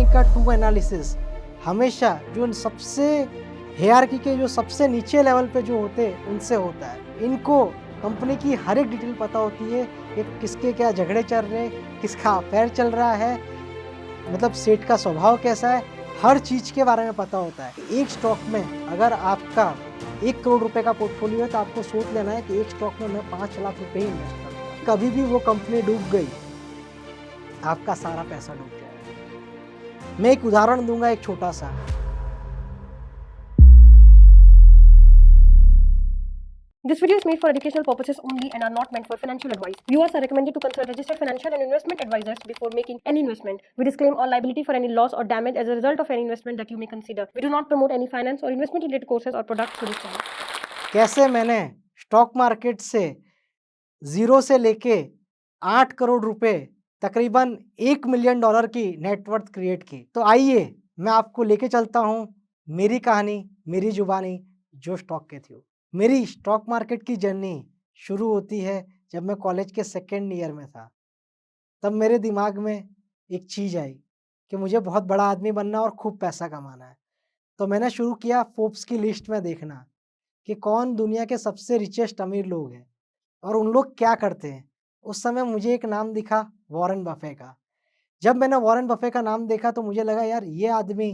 का true analysis हमेशा जो सबसे हायरार्की के जो सबसे नीचे लेवल पे जो होते हैं उनसे होता है। इनको कंपनी की हर एक डिटेल पता होती है कि किसके क्या झगड़े चल रहे हैं, किसका अफेयर चल रहा है, मतलब सेठ का स्वभाव कैसा है, हर चीज़ के बारे में पता होता है। एक स्टॉक में अगर आपका 1 करोड़ रुपए का पोर्टफोलियो है तो आपको सोच लेना है कि एक स्टॉक में मैं 5 लाख रुपए ही इन्वेस्ट करूँगा। कभी भी वो कंपनी डूब गई, आपका सारा पैसा डूब जाएगा। मैं एक उदाहरण दूंगा, एक छोटा सा। This video is made for educational purposes only and are not meant for financial advice. Viewers are recommended to consult registered financial and investment advisors before making any investment. We disclaim all liability for any loss or damage as a result of any investment that you may consider. We do not promote any finance or investment related courses or products through this channel. कैसे मैंने stock market से zero से लेके 8 करोड़ रुपए तकरीबन $1 million की net worth create की। तो आइए मैं आपको लेके चलता हूँ मेरी कहानी, मेरी जुबानी, जो स्टॉक के थ्रू। मेरी स्टॉक मार्केट की जर्नी शुरू होती है जब मैं कॉलेज के सेकेंड ईयर में था। तब मेरे दिमाग में एक चीज़ आई कि मुझे बहुत बड़ा आदमी बनना और खूब पैसा कमाना है। तो मैंने शुरू किया फोर्ब्स की लिस्ट में देखना कि कौन दुनिया के सबसे रिचेस्ट अमीर लोग हैं और उन लोग क्या करते हैं। उस समय मुझे एक नाम दिखा, वॉरेन बफे का। जब मैंने वॉरेन बफे का नाम देखा तो मुझे लगा यार ये आदमी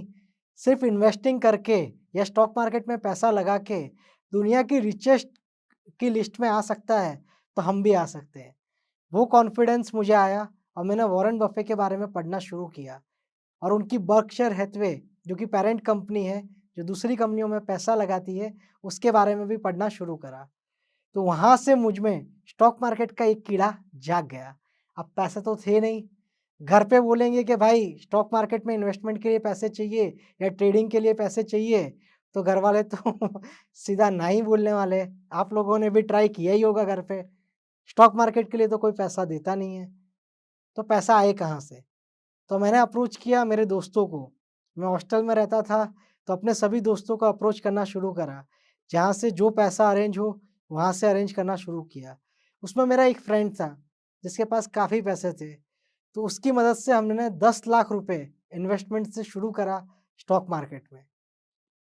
सिर्फ इन्वेस्टिंग करके या स्टॉक मार्केट में पैसा लगा के दुनिया की रिचेस्ट की लिस्ट में आ सकता है, तो हम भी आ सकते हैं। वो कॉन्फिडेंस मुझे आया और मैंने वॉरेन बफे के बारे में पढ़ना शुरू किया और उनकी बर्कशायर हैथवे जो कि पेरेंट कंपनी है, जो दूसरी कंपनियों में पैसा लगाती है, उसके बारे में भी पढ़ना शुरू करा। तो वहाँ से मुझ में स्टॉक मार्केट का एक कीड़ा जाग गया। अब पैसे तो थे नहीं, घर पे बोलेंगे कि भाई स्टॉक मार्केट में इन्वेस्टमेंट के लिए पैसे चाहिए या ट्रेडिंग के लिए पैसे चाहिए, तो घर वाले तो सीधा ना ही बोलने वाले। आप लोगों ने भी ट्राई किया ही होगा घर पे, स्टॉक मार्केट के लिए तो कोई पैसा देता नहीं है, तो पैसा आए कहाँ से? तो मैंने अप्रोच किया मेरे दोस्तों को। मैं हॉस्टल में रहता था, तो अपने सभी दोस्तों को अप्रोच करना शुरू करा। जहाँ से जो पैसा अरेंज हो, वहाँ से अरेंज करना शुरू किया। उसमें मेरा एक फ्रेंड था, जिसके पास काफ़ी पैसे थे। तो उसकी मदद से हमने 10 लाख रुपए इन्वेस्टमेंट से शुरू करा स्टॉक मार्केट में।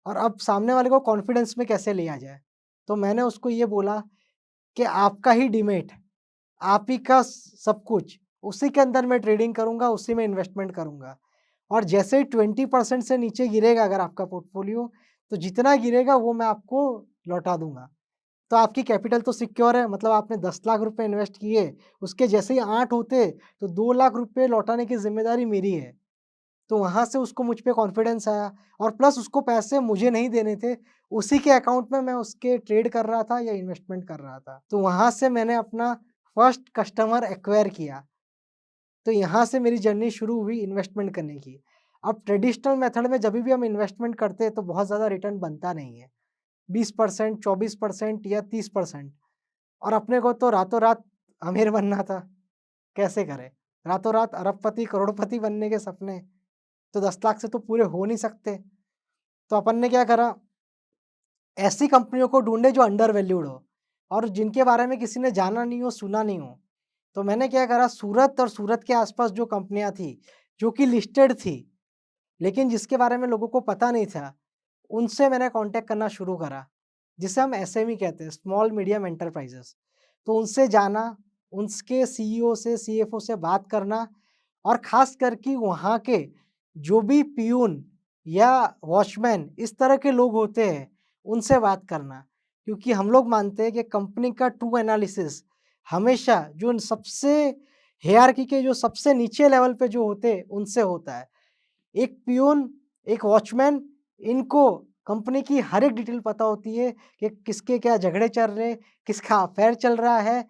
और अब सामने वाले को कॉन्फिडेंस में कैसे लिया जाए? तो मैंने उसको ये बोला कि आपका ही डीमैट, आप ही का सब कुछ, उसी के अंदर मैं ट्रेडिंग करूँगा, उसी में इन्वेस्टमेंट करूँगा। और जैसे ही 20% से नीचे गिरेगा अगर आपका पोर्टफोलियो, तो जितना गिरेगा वो मैं आपको लौटा दूँगा। तो आपकी कैपिटल तो सिक्योर है, मतलब आपने 10 लाख रुपए इन्वेस्ट किए, उसके जैसे ही 8 होते, तो 2 लाख रुपए लौटाने की ज़िम्मेदारी मेरी है। तो वहाँ से उसको मुझ पे कॉन्फिडेंस आया और प्लस उसको पैसे मुझे नहीं देने थे, उसी के अकाउंट में मैं उसके ट्रेड कर रहा था या इन्वेस्टमेंट कर रहा था। तो वहाँ से मैंने अपना फर्स्ट कस्टमर एक्वायर किया। तो यहाँ से मेरी जर्नी शुरू हुई इन्वेस्टमेंट करने की। अब ट्रेडिशनल मेथड में जभी भी हम इन्वेस्टमेंट करते हैं तो बहुत ज़्यादा रिटर्न बनता नहीं है। 20%, 24% या 30%। और अपने को तो रातों-रात अमीर बनना था, कैसे करें? रातों-रात अरबपति, करोड़पति बनने के सपने, तो 10 लाख से तो पूरे हो नहीं सकते। तो अपन ने क्या करा, ऐसी कंपनियों को ढूँढे जो अंडर वैल्यूड हो और जिनके बारे में किसी ने जाना नहीं हो, सुना नहीं हो। तो मैंने क्या करा, सूरत और सूरत के आस-पास जो कंपनियाँ थी, जो कि लिस्टेड थी, लेकिन जिसके बारे में लोगों को पता नहीं था, उनसे मैंने कॉन्टैक्ट करना शुरू करा, जिसे हम एसएमई कहते हैं, स्मॉल मीडियम एंटरप्राइजेज़। तो उनसे जाना, उनके सीईओ से, सीएफओ से बात करना और ख़ास कर कि वहाँ के जो भी पियून या वॉचमैन इस तरह के लोग होते हैं, उनसे बात करना। क्योंकि हम लोग मानते हैं कि कंपनी का ट्रू एनालिसिस हमेशा जो सबसे हायरार्की के जो सबसे नीचे लेवल पे जो होते हैं, उनसे होता है। एक पियून, एक वॉचमैन, इनको कंपनी की हर एक डिटेल पता होती है कि किसके क्या झगड़े चल रहे हैं, किसका अफेयर चल रहा है,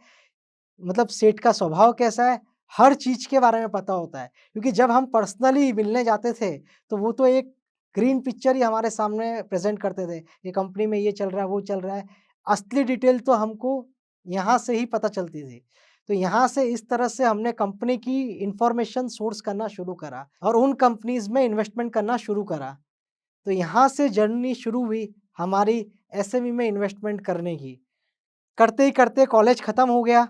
मतलब सेठ का स्वभाव कैसा है, हर चीज़ के बारे में पता होता है। क्योंकि जब हम पर्सनली मिलने जाते थे, तो वो तो एक ग्रीन पिक्चर ही हमारे सामने प्रेज़ेंट करते थे, ये कंपनी में ये चल रहा है, वो चल रहा है। असली डिटेल तो हमको यहाँ से ही पता चलती थी। तो यहाँ से इस तरह से हमने कंपनी की इन्फॉर्मेशन सोर्स करना शुरू करा और उन कंपनीज़ में इन्वेस्टमेंट करना शुरू करा। तो यहाँ से जर्नी शुरू हुई हमारी एसएमई में इन्वेस्टमेंट करने की। करते ही करते कॉलेज खत्म हो गया।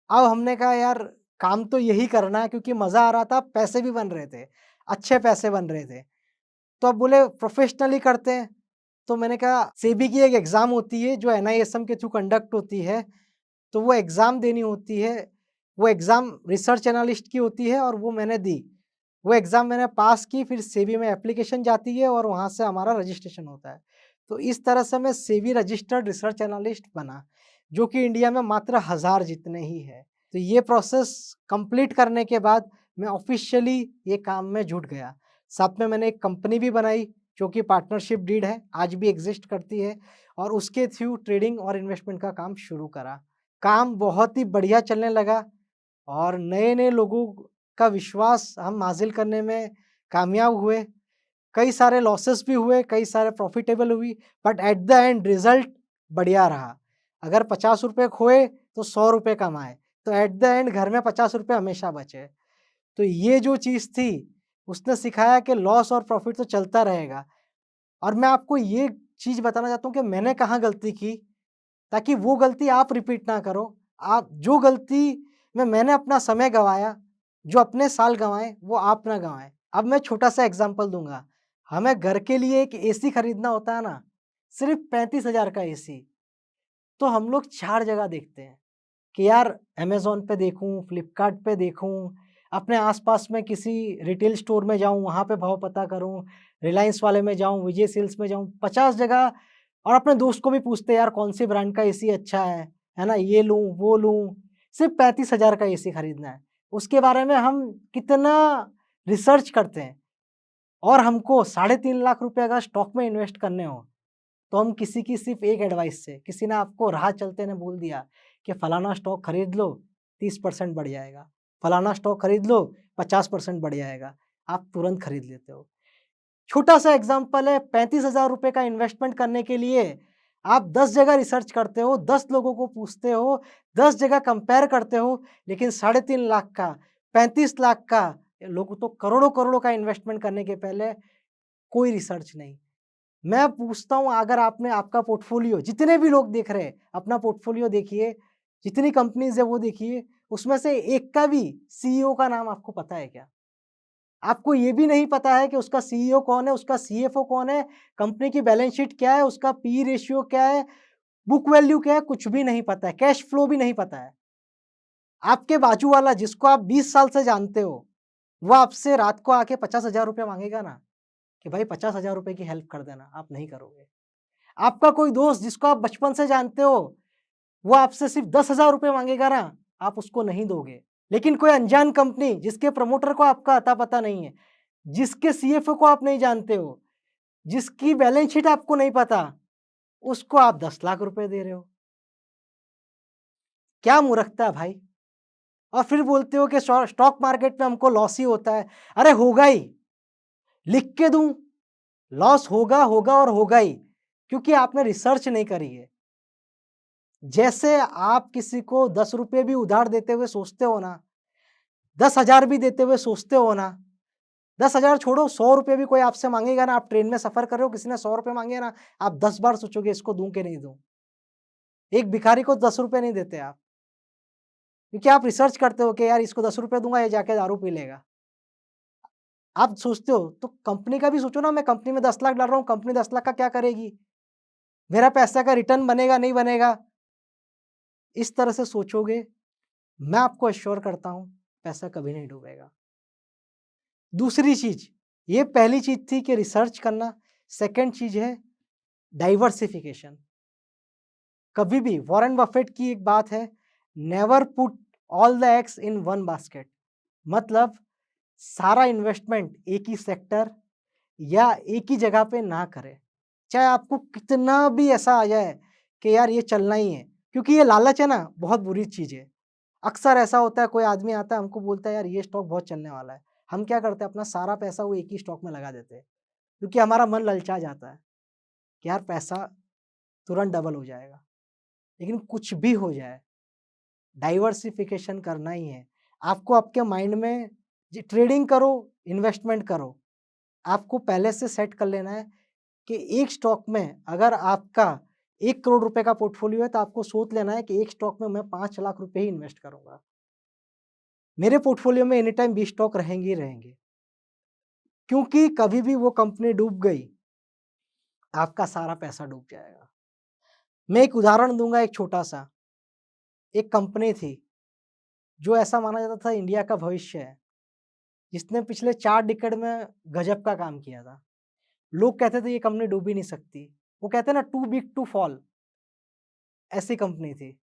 अब हमने कहा यार काम तो यही करना है क्योंकि मज़ा आ रहा था, पैसे भी बन रहे थे। अच्छे पैसे बन रहे थे। तो अब बोले प्रोफ़ेशनली करते हैं, तो मैंने कहा सेबी की एक एग्ज़ाम होती है जो एनआईएसएम के थ्रू कंडक्ट होती है, तो वो एग्ज़ाम देनी होती है। वो एग्ज़ाम रिसर्च एनालिस्ट की होती है और वो मैंने दी। वो एग्ज़ाम मैंने पास की, फिर सेबी में एप्लीकेशन जाती है और वहाँ से हमारा रजिस्ट्रेशन होता है। तो इस तरह से मैं सेबी रजिस्टर्ड रिसर्च एनालिस्ट बना, जो कि इंडिया में मात्र 1000 जितने ही है। तो ये प्रोसेस कंप्लीट करने के बाद मैं ऑफ़िशियली ये काम में जुट गया। साथ में मैंने एक कंपनी भी बनाई जो कि पार्टनरशिप डीड है, आज भी एग्ज़िस्ट करती है और उसके थ्रू ट्रेडिंग और इन्वेस्टमेंट का काम शुरू करा। काम बहुत ही बढ़िया चलने लगा और नए-नए लोगों का विश्वास हम हासिल करने में कामयाब हुए। कई सारे लॉसेस भी हुए, कई सारे प्रॉफ़िटेबल हुई, but at the end result बढ़िया रहा। अगर ₹50 खोए तो ₹100 कमाए, तो एट द एंड घर में ₹50 हमेशा बचे। तो ये जो चीज़ थी, उसने सिखाया कि लॉस और प्रॉफ़िट तो चलता रहेगा और मैं आपको ये चीज़ बताना चाहता हूँ कि मैंने कहाँ गलती की, ताकि वो गलती आप रिपीट ना करो। आप जो गलती में मैंने अपना समय गँवाया, जो अपने साल गँवाए, वो आप ना गँवाएँ। अब मैं छोटा-सा एग्ज़ाम्पल दूँगा। हमें घर के लिए एक एसी खरीदना होता है ना, सिर्फ़ 35,000 का एसी, तो हम लोग 4 जगह देखते हैं कि यार अमेज़न पे देखूँ, फ्लिपकार्ट पे देखूँ, अपने आस-पास में किसी रिटेल स्टोर में जाऊँ, वहाँ पे भाव पता करूँ, रिलायंस वाले में जाऊँ, विजय सेल्स में जाऊँ, 50 जगह और अपने दोस्त को भी पूछते हैं यार कौन-सी ब्रांड का एसी अच्छा है ना? ये लूँ, वो लूँ, सिर्फ़ 35,000 का एसी खरीदना है। उसके बारे में हम कितना रिसर्च करते हैं और हमको साढ़े 3 लाख रुपए अगर स्टॉक में इन्वेस्ट करने हों, तो हम किसी की सिर्फ़ एक एडवाइस से, किसी ने आपको राह चलते ने बोल दिया कि फलाना स्टॉक खरीद लो, 30% बढ़ जाएगा, फलाना स्टॉक खरीद लो, 50% बढ़ जाएगा, आप तुरंत खरीद लेते हो। छोटा-सा एग्ज़ाम्पल है, ₹35,000 का इन्वेस्टमेंट करने के लिए आप 10 जगह रिसर्च करते हो, 10 लोगों को पूछते हो, 10 जगह कंपेयर करते हो, लेकिन साढ़े 3 लाख का, 35 लाख का, लोग तो करोड़ों-करोड़ों का इन्वेस्टमेंट करने के पहले कोई रिसर्च नहीं। मैं पूछता हूँ अगर आपने आपका पोर्टफ़ोलियो जितने भी लोग देख रहे हैं, अपना पोर्टफ़ोलियो देखिए, जितनी कंपनीज़ है वो देखिए, उसमें से एक का भी सीईओ का नाम आपको पता है क्या? आपको ये भी नहीं पता है कि उसका सीईओ कौन है, उसका सीएफओ कौन है, कंपनी की बैलेंस शीट क्या है, उसका पी रेशियो क्या है, बुक वैल्यू क्या है, कुछ भी नहीं पता है, कैश फ्लो भी नहीं पता है। आपके बाजू वाला जिसको आप 20 साल से जानते हो, वो आपसे रात को आके ₹50,000 माँगेगा ना, कि भाई ₹50,000 की हेल्प कर देना, आप नहीं करोगे। आपका कोई दोस्त जिसको आप बचपन से जानते हो, वो आपसे सिर्फ़ ₹10,000 माँगेगा ना, आप उसको नहीं दोगे। लेकिन कोई अनजान कंपनी जिसके प्रमोटर को आपका अता-पता नहीं है, जिसके सीएफओ को आप नहीं जानते हो, जिसकी बैलेंस शीट आपको नहीं पता, उसको आप 10 लाख रुपए दे रहे हो। क्या मूर्खता है भाई! और फिर बोलते हो कि स्टॉक मार्केट में हमको लॉस ही होता है। अरे होगा ही, लिख के दूँ, लॉस होगा, होगा और होगा ही, क्योंकि आपने रिसर्च नहीं करी है। जैसे आप किसी को ₹10 भी उधार देते हुए सोचते हो ना, 10,000 भी देते हुए सोचते हो ना, 10,000 छोड़ो ₹100 भी कोई आपसे माँगेगा ना, आप ट्रेन में सफ़र कर रहे हो, किसी ने ₹100 माँगे ना, आप 10 बार सोचोगे इसको दूँ कि नहीं दूँ। एक भिखारी को ₹10 नहीं देते आप, क्योंकि आप रिसर्च करते हो कि यार इसको ₹10 दूँगा, ये जाके दारू पी लेगा। आप सोचते हो, तो कंपनी का भी सोचो ना, मैं कंपनी में 10 लाख डाल रहा हूँ, कंपनी 10 लाख का क्या करेगी? मेरा पैसा का रिटर्न बनेगा, नहीं बनेगा? इस तरह से सोचोगे, मैं आपको एश्योर करता हूँ, पैसा कभी नहीं डूबेगा। दूसरी चीज़, ये पहली चीज़ थी कि रिसर्च करना, सेकंड चीज़ है डाइवर्सिफ़िकेशन। कभी भी वॉरेन बफेट की एक बात है, never put all the eggs in one basket. मतलब सारा इन्वेस्टमेंट एक ही सेक्टर या एक ही जगह पे ना करें। चाहे आपको कितना भी ऐसा आ जाए कि यार ये चलना ही है, क्योंकि ये लालच है ना, बहुत बुरी चीज़ है। अक्सर ऐसा होता है, कोई आदमी आता है हमको बोलता है यार ये स्टॉक बहुत चलने वाला है। हम क्या करते हैं, अपना सारा पैसा वो एक ही स्टॉक में लगा देते हैं, क्योंकि हमारा मन ललचा जाता है कि यार पैसा तुरंत डबल हो जाएगा। लेकिन कुछ भी हो जाए, डाइवर्सिफ़िकेशन करना ही है। आपको आपके माइंड में जी ट्रेडिंग करो, इन्वेस्टमेंट करो, आपको पहले से सेट कर लेना है कि एक स्टॉक में अगर आपका 1 करोड़ रुपए का पोर्टफोलियो है, तो आपको सोच लेना है कि एक स्टॉक में मैं 5 लाख रुपए ही इन्वेस्ट करूँगा। मेरे पोर्टफोलियो में एनी टाइम 20 स्टॉक रहेंगे ही रहेंगे। क्योंकि कभी भी वो कंपनी डूब गई, आपका सारा पैसा डूब जाएगा। मैं एक उदाहरण दूँगा एक छोटा-सा। एक कंपनी थी, जो ऐसा माना जाता था इंडिया का भविष्य है, जिसने पिछले 4 डिकेड में गज़ब का काम किया था। लोग कहते थे ये कंपनी डूब ही नहीं सकती। वो कहते हैं ना टू बिग टू फॉल, ऐसी कंपनी थी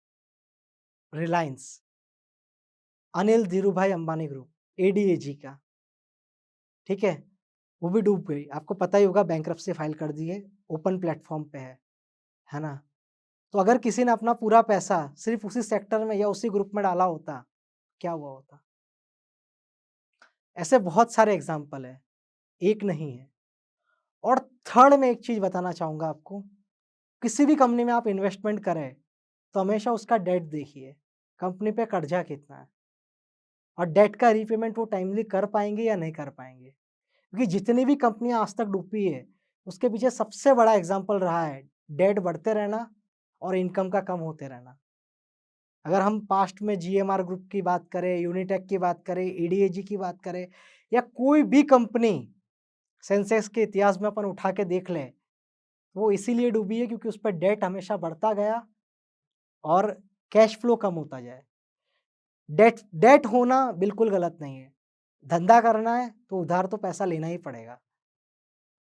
रिलायंस, अनिल धीरूभाई अंबानी ग्रुप, एडीएजी का, ठीक है? वो भी डूब गई। आपको पता ही होगा बैंक्रप्सी फाइल कर दी है, ओपन प्लेटफ़ॉर्म पे है ना? तो अगर किसी ने अपना पूरा पैसा सिर्फ़ उसी सेक्टर में या उसी ग्रुप में डाला होता, क्या हुआ होता? ऐसे बहुत सारे एग्ज़ाम्पल हैं, एक नहीं है। और थर्ड मैं एक चीज़ बताना चाहूँगा आपको, किसी भी कंपनी में आप इन्वेस्टमेंट करें, तो हमेशा उसका डेट देखिए, कंपनी पे कर्जा कितना है और डेट का रीपेमेंट वो टाइमली कर पाएँगे या नहीं कर पाएँगे। क्योंकि जितनी भी कंपनियाँ आज तक डूबी है, उसके पीछे सबसे बड़ा एग्ज़ाम्पल रहा है, डेट बढ़ते रहना और इनकम का कम होते रहना। अगर हम पास्ट में जीएमआर ग्रुप की बात करें, यूनिटेक की बात करें, एडीएजी की बात करें या कोई भी कंपनी सेंसेक्स के इतिहास में अपन उठा के देख लें, वो इसीलिए डूबी है क्योंकि उस पे डेट हमेशा बढ़ता गया और कैश फ्लो कम होता जाए। डेट डेट होना बिल्कुल गलत नहीं है। धंधा करना है तो उधार तो पैसा लेना ही पड़ेगा।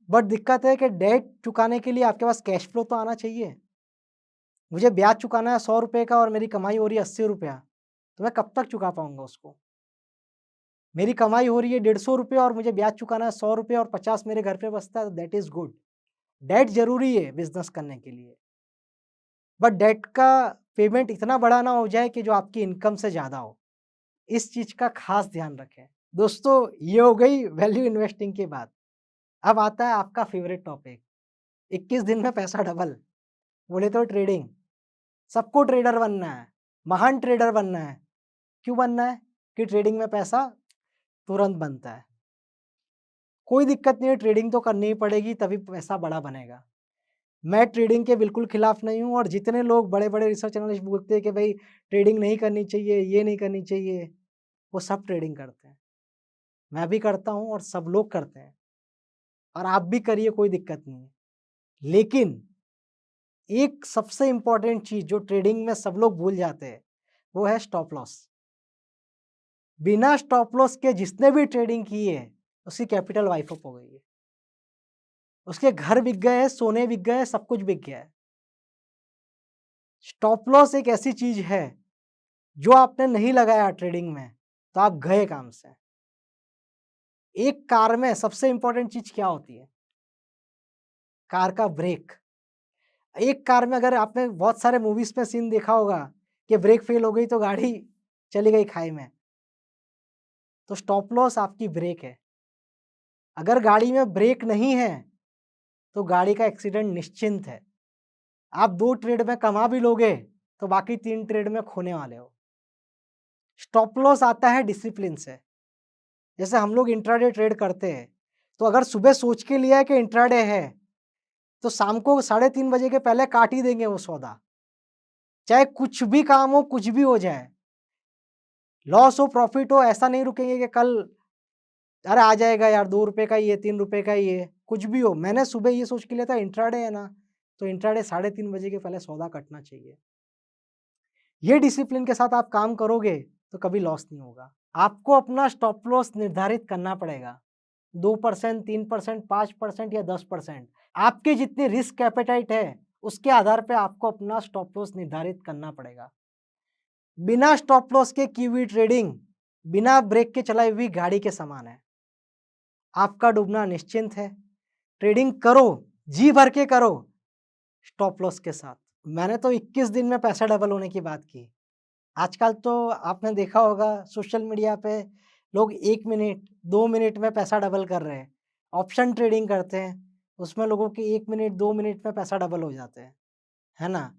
बट दिक्कत है कि डेट चुकाने के लिए आपके पास कैश फ्लो तो आना चाहिए। मुझे ब्याज चुकाना है ₹100 का और मेरी कमाई हो रही है ₹80, तो मैं कब तक चुका पाऊँगा उसको? मेरी कमाई हो रही है ₹150 और मुझे ब्याज चुकाना है ₹100 और 50 मेरे घर पे बचता है, दैट इज़ गुड। डेट ज़रूरी है बिज़नेस करने के लिए। बट डेट का पेमेंट इतना बड़ा ना हो जाए कि जो आपकी इनकम से ज़्यादा हो। इस चीज़ का ख़ास ध्यान रखें। दोस्तों, ये हो गई वैल्यू इन्वेस्टिंग की बात। अब आता है आपका फ़ेवरेट टॉपिक, 21 दिन में पैसा डबल, बोले तो ट्रेडिंग। सबको ट्रेडर बनना है, महान ट्रेडर बनना है। क्यों बनना है? कि ट्रेडिंग में पैसा तुरंत बनता है। कोई दिक्कत नहीं है, ट्रेडिंग तो करनी ही पड़ेगी तभी पैसा बड़ा बनेगा। मैं ट्रेडिंग के बिल्कुल खिलाफ नहीं हूँ और जितने लोग बड़े-बड़े रिसर्च एनालिस्ट बोलते हैं कि भाई ट्रेडिंग नहीं करनी चाहिए, ये नहीं करनी चाहिए, वो सब ट्रेडिंग करते हैं। मैं भी करता हूँ और सब लोग करते हैं और आप भी करिए, कोई दिक्कत नहीं है। लेकिन एक सबसे इम्पोर्टेंट चीज़ जो ट्रेडिंग में सब लोग भूल जाते हैं, वो है स्टॉप लॉस। बिना स्टॉप लॉस के जिसने भी ट्रेडिंग की है, उसकी कैपिटल वाइप अप हो गई है। उसके घर बिक गए हैं, सोने बिक गए हैं, सब कुछ बिक गया है। स्टॉप लॉस एक ऐसी चीज़ है, जो आपने नहीं लगाया ट्रेडिंग में, तो आप गए काम से। एक कार में सबसे इम्पोर्टेंट चीज़ क्या होती है? कार का ब्रेक। एक कार में अगर आपने बहुत सारे मूवीज़ में सीन देखा होगा कि ब्रेक फेल हो गई तो गाड़ी चली गई खाई में। तो स्टॉप लॉस आपकी ब्रेक है। अगर गाड़ी में ब्रेक नहीं है, तो गाड़ी का एक्सीडेंट निश्चिंत है। आप 2 ट्रेड में कमा भी लोगे, तो बाकी 3 ट्रेड में खोने वाले हो। स्टॉप लॉस आता है डिसिप्लिन से। जैसे हम लोग इंट्राडे ट्रेड करते हैं, तो अगर सुबह सोच के लिया है कि इंट्राडे है, तो शाम को 3:30 बजे के पहले काट ही देंगे वो सौदा। चाहे कुछ भी काम हो, कुछ भी हो जाए। लॉस हो, प्रॉफिट हो, ऐसा नहीं रुकेंगे कि कल अरे आ जाएगा यार ₹2 का ही है, ₹3 का ही है, कुछ भी हो। मैंने सुबह ये सोच के लिया था इंट्राडे है ना, तो इंट्राडे 3:30 बजे के पहले सौदा कटना चाहिए। ये डिसिप्लिन के साथ आप काम करोगे, तो कभी लॉस नहीं होगा। आपको अपना स्टॉप लॉस निर्धारित करना पड़ेगा। 2%, 3%, 5% या 10%। आपकी जितनी रिस्क एपेटाइट है, उसके आधार पे आपको अपना स्टॉप लॉस निर्धारित करना पड़ेगा। बिना स्टॉप लॉस के की हुई ट्रेडिंग, बिना ब्रेक के चलाई हुई गाड़ी के समान है। आपका डूबना निश्चिंत है। ट्रेडिंग करो, जी भर के करो, स्टॉप लॉस के साथ। मैंने तो 21 दिन में पैसा डबल होने की बात की। आजकल तो आपने देखा होगा सोशल मीडिया पे लोग 1 मिनट, 2 मिनट में पैसा डबल कर रहे हैं। ऑप्शन ट्रेडिंग करते हैं, उसमें लोगों के 1 मिनट, 2 मिनट में पैसा डबल हो जाते हैं, है ना?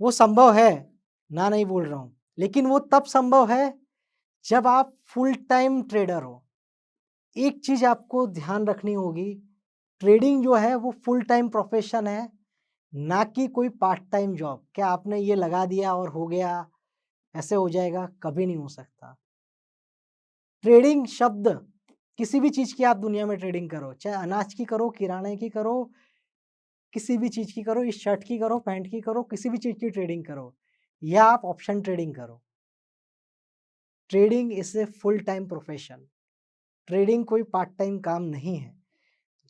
वो संभव है, ना नहीं बोल रहा हूँ, लेकिन वो तब संभव है जब आप फुल टाइम ट्रेडर हो। एक चीज़ आपको ध्यान रखनी होगी, ट्रेडिंग जो है वो फुल टाइम प्रोफ़ेशन है, ना कि कोई पार्ट टाइम जॉब। क्या आपने ये लगा दिया और हो गया, ऐसे हो जाएगा, कभी नहीं हो सकता। ट्रेडिंग शब्द किसी भी चीज़ की आप दुनिया में ट्रेडिंग करो, चाहे अनाज की करो, किराने की करो, किसी भी चीज़ की करो, इस शर्ट की करो, पैंट की करो, किसी भी चीज़ की ट्रेडिंग करो या आप ऑप्शन ट्रेडिंग करो। Trading is a full time profession. Trading कोई पार्ट टाइम काम नहीं है।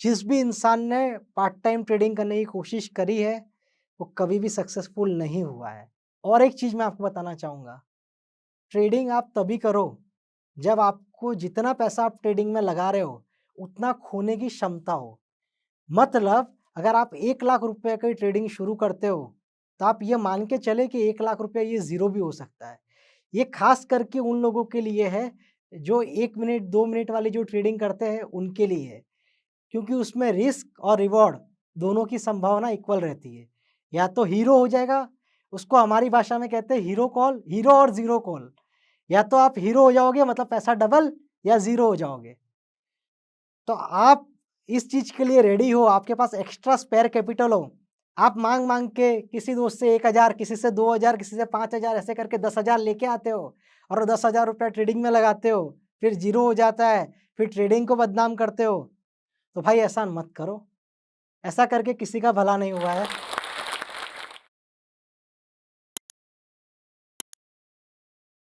जिस भी इंसान ने पार्ट टाइम ट्रेडिंग करने की कोशिश करी है, वो कभी भी सक्सेसफुल नहीं हुआ है। और एक चीज़ मैं आपको बताना चाहूँगा, ट्रेडिंग आप तभी करो, जब आपको जितना पैसा आप ट्रेडिंग में लगा रहे हो, उतना खोने की क्षमता हो। मतलब अगर आप 1 लाख रुपए की ट्रेडिंग शुरू करते हो, तो आप ये मान के चलें कि 1 लाख रुपया ये ज़ीरो भी हो सकता है। ये ख़ास करके उन लोगों के लिए है, जो 1 मिनट, 2 मिनट वाली जो ट्रेडिंग करते हैं, उनके लिए है। क्योंकि उसमें रिस्क और रिवॉर्ड दोनों की संभावना इक्वल रहती है। या तो हीरो हो जाएगा, उसको हमारी भाषा में कहते हैं हीरो कॉल, हीरो और ज़ीरो कॉल। या तो आप हीरो हो जाओगे मतलब पैसा डबल या ज़ीरो हो जाओगे। तो आप इस चीज़ के लिए रेडी हो, आपके पास एक्स्ट्रा स्पेयर कैपिटल हो, आप माँग-माँग के किसी दोस्त से 1000, किसी से 2000, किसी से 5000 ऐसे करके 10,000 लेके आते हो और 10,000 रुपया ट्रेडिंग में लगाते हो, फिर ज़ीरो हो जाता है, फिर ट्रेडिंग को बदनाम करते हो। तो भाई ऐसा मत करो, ऐसा करके किसी का भला नहीं हुआ है।